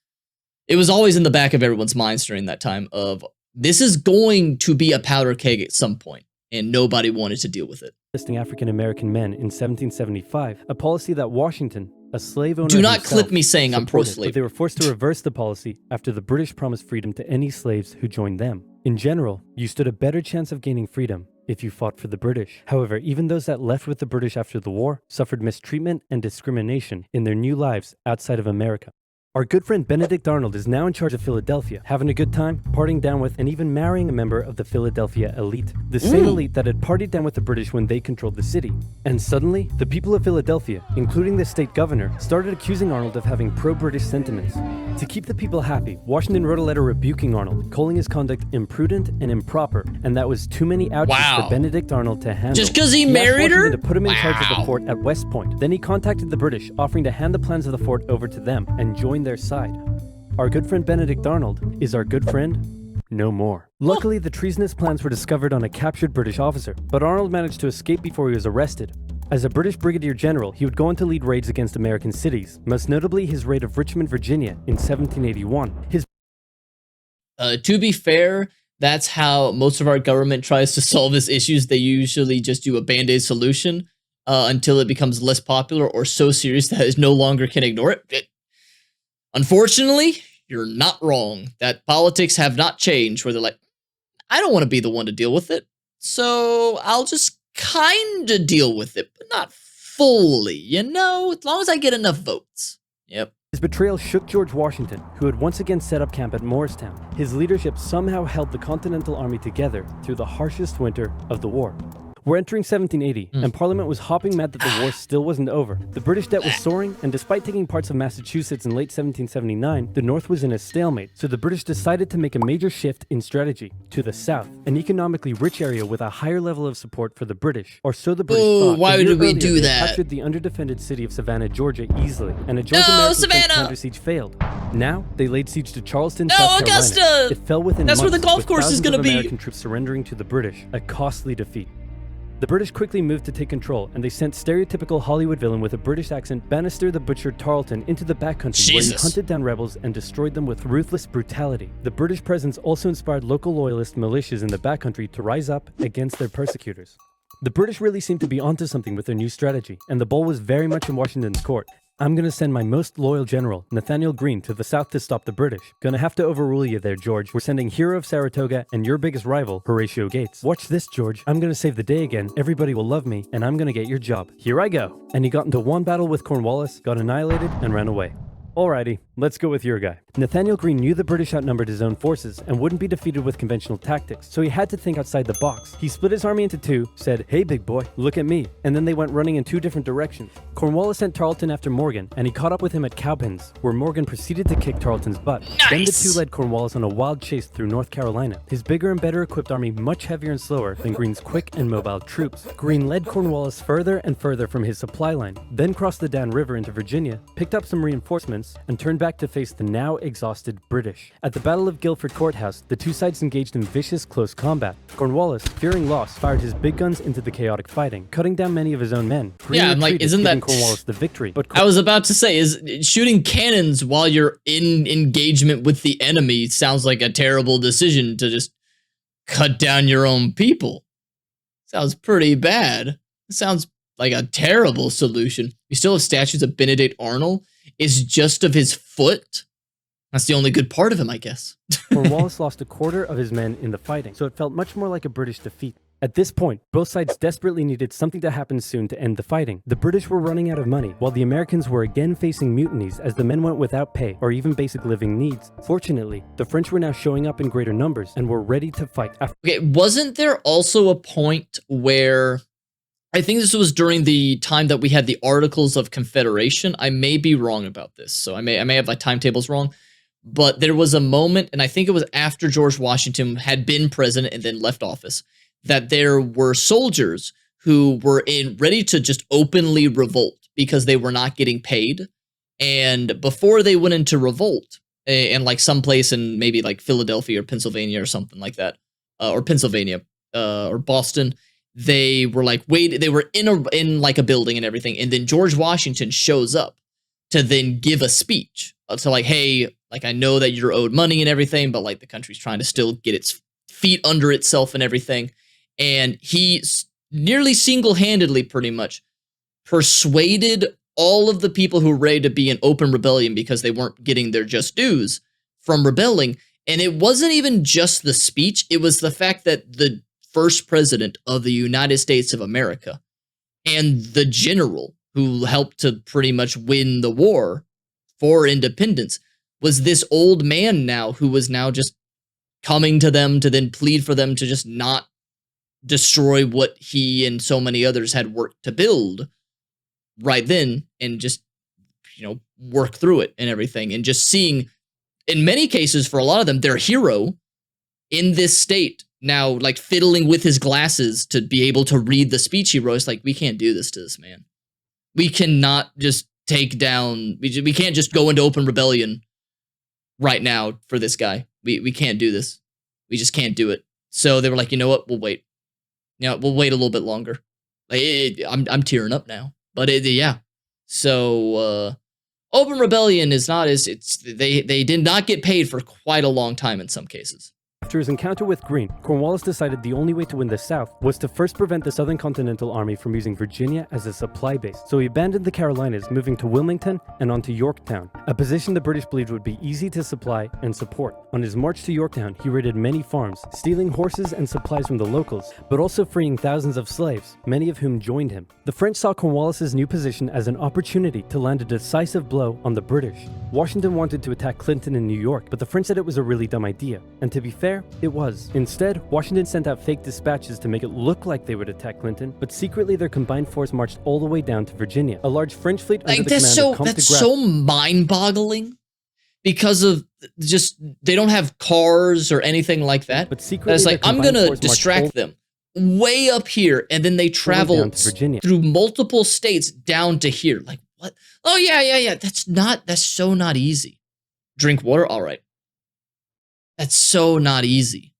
always in the back of everyone's minds during that time of, this is going to be a powder keg at some point, and nobody wanted to deal with it. Listing African American men in 1775, a policy that Washington, a slave owner, do not clip me saying I'm pro-slavery. But they were forced to reverse the policy after the British promised freedom to any slaves who joined them. In general, you stood a better chance of gaining freedom if you fought for the British. However, even those that left with the British after the war suffered mistreatment and discrimination in their new lives outside of America. Our good friend Benedict Arnold is now in charge of Philadelphia, having a good time, partying down with, and even marrying a member of the Philadelphia elite. The same elite that had partied down with the British when they controlled the city. And suddenly, the people of Philadelphia, including the state governor, started accusing Arnold of having pro-British sentiments. To keep the people happy, Washington wrote a letter rebuking Arnold, calling his conduct imprudent and improper, and that was too many ouches for Benedict Arnold to handle. Just because he married her? To put him in charge of the fort at West Point. Then he contacted the British, offering to hand the plans of the fort over to them and join their side. Our good friend Benedict Arnold is our good friend no more. Luckily, the treasonous plans were discovered on a captured British officer, but Arnold managed to escape before he was arrested. As a British brigadier general, he would go on to lead raids against American cities, most notably his raid of Richmond, Virginia in 1781. To be fair, that's how most of our government tries to solve its issues. They usually just do a band-aid solution until it becomes less popular or so serious that it no longer can ignore it. Unfortunately, you're not wrong. That politics have not changed where they're like, I don't want to be the one to deal with it, so I'll just kind of deal with it, but not fully, you know, as long as I get enough votes. Yep. His betrayal shook George Washington, who had once again set up camp at Morristown. His leadership somehow held the Continental Army together through the harshest winter of the war. We're entering 1780, and Parliament was hopping mad that the war still wasn't over. The British debt was soaring, and despite taking parts of Massachusetts in late 1779, the North was in a stalemate, so the British decided to make a major shift in strategy to the south, an economically rich area with a higher level of support for the British, or so the British thought. Why did we do that? They captured the underdefended city of Savannah, Georgia easily, and a joint American counter siege failed. Now, they laid siege to Charleston, South Carolina. It fell within months, where the golf course is going to be. American troops surrendering to the British, a costly defeat. The British quickly moved to take control, and they sent stereotypical Hollywood villain with a British accent Bannister the Butcher Tarleton into the backcountry where he hunted down rebels and destroyed them with ruthless brutality. The British presence also inspired local loyalist militias in the backcountry to rise up against their persecutors. The British really seemed to be onto something with their new strategy, and the ball was very much in Washington's court. I'm gonna send my most loyal general, Nathaniel Greene, to the south to stop the British. Gonna have to overrule you there, George. We're sending hero of Saratoga and your biggest rival, Horatio Gates. Watch this, George. I'm gonna save the day again, everybody will love me, and I'm gonna get your job. Here I go. And he got into one battle with Cornwallis, got annihilated, and ran away. Alrighty, let's go with your guy. Nathaniel Greene knew the British outnumbered his own forces and wouldn't be defeated with conventional tactics, so he had to think outside the box. He split his army into two, said, "Hey big boy, look at me," and then they went running in two different directions. Cornwallis sent Tarleton after Morgan, and he caught up with him at Cowpens, where Morgan proceeded to kick Tarleton's butt. Then the two led Cornwallis on a wild chase through North Carolina, his bigger and better equipped army much heavier and slower than Greene's quick and mobile troops. Greene led Cornwallis further and further from his supply line, then crossed the Dan River into Virginia, picked up some reinforcements, and turned back to face the now exhausted British. At the Battle of Guilford Courthouse, the two sides engaged in vicious close combat. Cornwallis, fearing loss, fired his big guns into the chaotic fighting, cutting down many of his own men. Greene I'm like, isn't that Cornwallis the victory? But I was about to say, is shooting cannons while you're in engagement with the enemy sounds like a terrible decision to just cut down your own people. Sounds pretty bad. It sounds like a terrible solution. You still have statues of Benedict Arnold. Is just of his foot. That's the only good part of him, I guess. Cornwallis lost a quarter of his men in the fighting, so it felt much more like a British defeat. At this point, both sides desperately needed something to happen soon to end the fighting. The British were running out of money, while the Americans were again facing mutinies as the men went without pay or even basic living needs. Fortunately, the French were now showing up in greater numbers and were ready to fight. Okay, wasn't there also a point where... I think this was during the time that we had the Articles of Confederation. I may be wrong about this, so I may have my timetables wrong. But there was a moment, and I think it was after George Washington had been president and then left office, that there were soldiers who were ready to just openly revolt because they were not getting paid. And before they went into revolt, in like someplace in maybe like Philadelphia or Pennsylvania or something like that, or Pennsylvania or Boston, they were like, they were in like a building and everything. And then George Washington shows up to then give a speech. So like, hey, like, I know that you're owed money and everything, but like the country's trying to still get its feet under itself and everything. And he nearly single-handedly pretty much persuaded all of the people who were ready to be in open rebellion because they weren't getting their just dues from rebelling. And it wasn't even just the speech. It was the fact that the first president of the United States of America and the general who helped to pretty much win the war for independence was this old man now who was now just coming to them to then plead for them to just not destroy what he and so many others had worked to build right then, and just, work through it and everything, and just seeing, in many cases, for a lot of them, their hero in this state now, like, fiddling with his glasses to be able to read the speech he wrote. It's like, we can't do this to this man. We cannot just take down, we can't just go into open rebellion right now for this guy. We can't do this. We just can't do it. So they were like, you know what? We'll wait. We'll wait a little bit longer. Like, I'm tearing up now. But yeah. So open rebellion is not as they did not get paid for quite a long time in some cases. After his encounter with Greene, Cornwallis decided the only way to win the South was to first prevent the Southern Continental Army from using Virginia as a supply base. So he abandoned the Carolinas, moving to Wilmington and on to Yorktown, a position the British believed would be easy to supply and support. On his march to Yorktown, he raided many farms, stealing horses and supplies from the locals, but also freeing thousands of slaves, many of whom joined him. The French saw Cornwallis's new position as an opportunity to land a decisive blow on the British. Washington wanted to attack Clinton in New York, but the French said it was a really dumb idea, and to be fair, it was. Instead, Washington sent out fake dispatches to make it look like they would attack Clinton, but secretly their combined force marched all the way down to Virginia. A large French fleet under the command of Comte de That's Grasse. so mind-boggling because of just, they don't have cars or anything like that. But secretly, it's like, their I'm combined gonna force marched distract them way up here, and then they travel down to Virginia. through multiple states down to here. Like, what? Oh, yeah. That's so not easy. Drink water? All right. That's so not easy.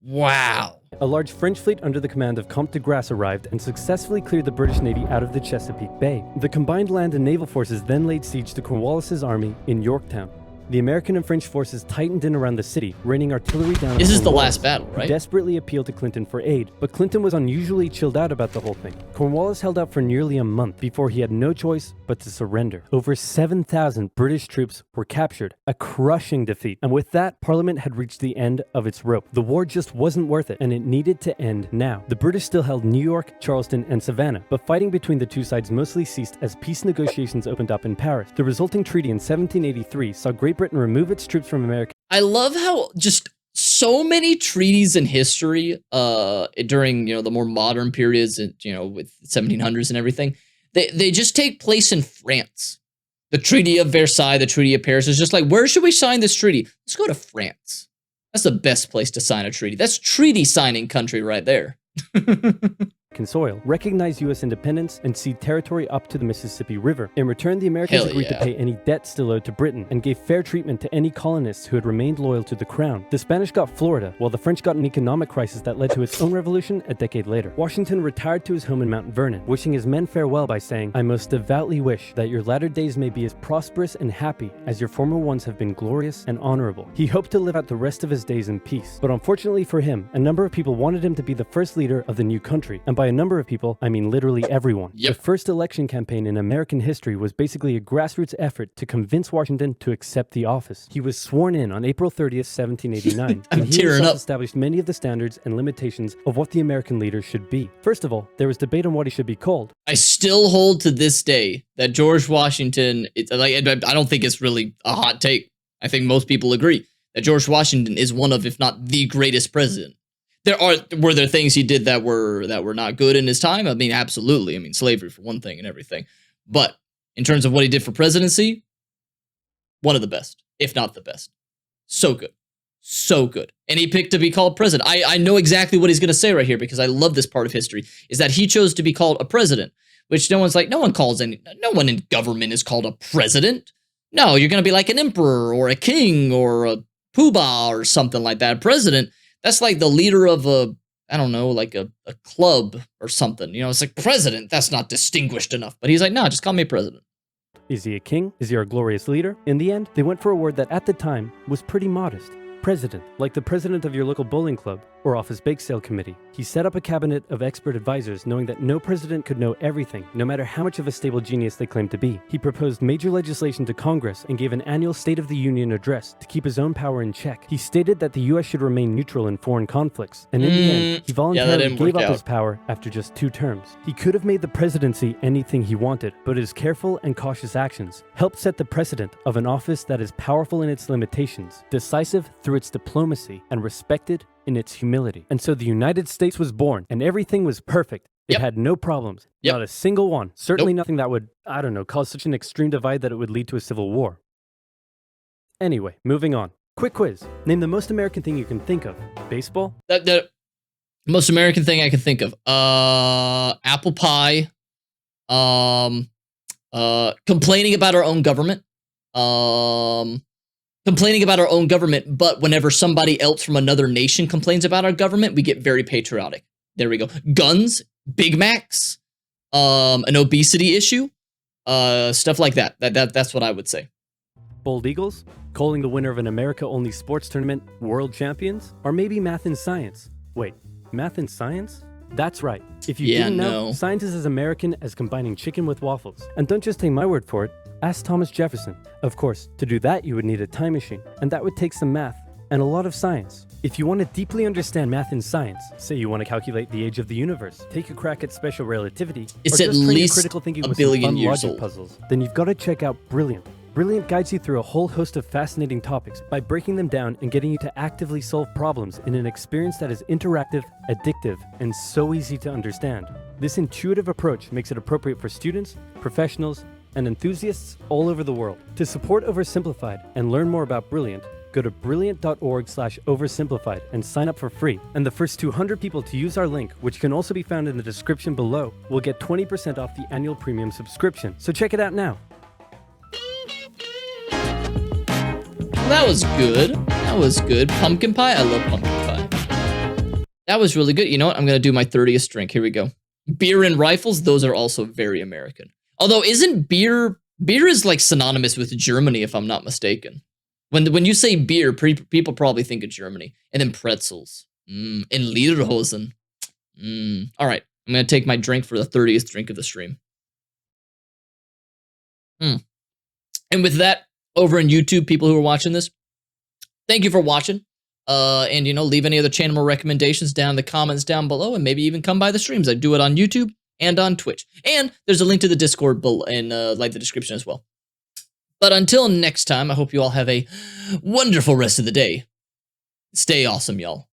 Wow. A large French fleet under the command of Comte de Grasse arrived and successfully cleared the British Navy out of the Chesapeake Bay. The combined land and naval forces then laid siege to Cornwallis's army in Yorktown. The American and French forces tightened in around the city, raining artillery down on This is the Cornwallis, last battle, who right? desperately appealed to Clinton for aid, but Clinton was unusually chilled out about the whole thing. Cornwallis held out for nearly a month before he had no choice but to surrender. Over 7,000 British troops were captured, a crushing defeat, and with that, Parliament had reached the end of its rope. The war just wasn't worth it, and it needed to end now. The British still held New York, Charleston, and Savannah, but fighting between the two sides mostly ceased as peace negotiations opened up in Paris. The resulting treaty in 1783 saw Great Britain remove its troops from America. I love how just so many treaties in history during the more modern periods, with 1700s and everything, they just take place in France. The Treaty of Versailles, the Treaty of Paris is just like, where should we sign this treaty? Let's go to France. That's the best place to sign a treaty. That's treaty signing country right there. Soil, recognized U.S. independence, and cede territory up to the Mississippi River. In return, the Americans agreed to pay any debt still owed to Britain and gave fair treatment to any colonists who had remained loyal to the crown. The Spanish got Florida, while the French got an economic crisis that led to its own revolution a decade later. Washington retired to his home in Mount Vernon, wishing his men farewell by saying, "I most devoutly wish that your latter days may be as prosperous and happy as your former ones have been glorious and honorable." He hoped to live out the rest of his days in peace, but unfortunately for him, a number of people wanted him to be the first leader of the new country, and by a number of people, I mean literally everyone. Yep. The first election campaign in American history was basically a grassroots effort to convince Washington to accept the office. He was sworn in on April 30th, 1789, and he himself established many of the standards and limitations of what the American leader should be. First of all, there was debate on what he should be called. I still hold to this day that George Washington, I don't think it's really a hot take. I think most people agree that George Washington is one of, if not the greatest president. Were there things he did that were not good in his time? I mean, absolutely. I mean, slavery for one thing and everything. But in terms of what he did for presidency, one of the best, if not the best. So good. So good. And he picked to be called president. I know exactly what he's going to say right here because I love this part of history, is that he chose to be called a president, which no one in government is called a president. No, you're going to be like an emperor or a king or a poobah or something like that. A president, that's like the leader of a club or something. It's like president, that's not distinguished enough. But he's like, no, just call me president. Is he a king? Is he our glorious leader? In the end, they went for a word that at the time was pretty modest. President, like the president of your local bowling club, or Office Bake Sale Committee. He set up a cabinet of expert advisors knowing that no president could know everything, no matter how much of a stable genius they claimed to be. He proposed major legislation to Congress and gave an annual State of the Union address to keep his own power in check. He stated that the US should remain neutral in foreign conflicts, and in the end, he voluntarily gave up his power after just 2 terms. He could have made the presidency anything he wanted, but his careful and cautious actions helped set the precedent of an office that is powerful in its limitations, decisive through its diplomacy, and respected in its humility. And so the United States was born, and everything was perfect. It had no problems. Not a single one. Certainly nothing that would, I don't know, cause such an extreme divide that it would lead to a civil war. Anyway, moving on. Quick quiz. Name the most American thing you can think of. Baseball? The most American thing I can think of. Apple pie. Complaining about our own government. Complaining about our own government, but whenever somebody else from another nation complains about our government, we get very patriotic. There we go. Guns, Big Macs, an obesity issue, stuff like that. That's what I would say. Bold Eagles? Calling the winner of an America-only sports tournament world champions? Or maybe math and science? Wait, math and science? That's right. If you didn't know, science is as American as combining chicken with waffles. And don't just take my word for it. Ask Thomas Jefferson. Of course, to do that, you would need a time machine, and that would take some math and a lot of science. If you want to deeply understand math and science, say you want to calculate the age of the universe, take a crack at special relativity, it's or at just train least critical thinking a with billion some fun years logic old. puzzles, then you've got to check out Brilliant. Brilliant guides you through a whole host of fascinating topics by breaking them down and getting you to actively solve problems in an experience that is interactive, addictive, and so easy to understand. This intuitive approach makes it appropriate for students, professionals, and enthusiasts all over the world. To support OverSimplified and learn more about Brilliant, go to brilliant.org/oversimplified and sign up for free. And the first 200 people to use our link, which can also be found in the description below, will get 20% off the annual premium subscription. So check it out now. That was good. That was good. Pumpkin pie? I love pumpkin pie. That was really good. You know what? I'm going to do my 30th drink. Here we go. Beer and rifles, those are also very American. Although, isn't beer is like synonymous with Germany, if I'm not mistaken. When you say beer, people probably think of Germany. And then pretzels. And Lederhosen. All right. I'm going to take my drink for the 30th drink of the stream. And with that, over on YouTube, people who are watching this, thank you for watching. And, you know, leave any other channel recommendations down in the comments down below, and maybe even come by the streams. I do it on YouTube and on Twitch. And there's a link to the Discord below in like the description as well. But until next time, I hope you all have a wonderful rest of the day. Stay awesome, y'all.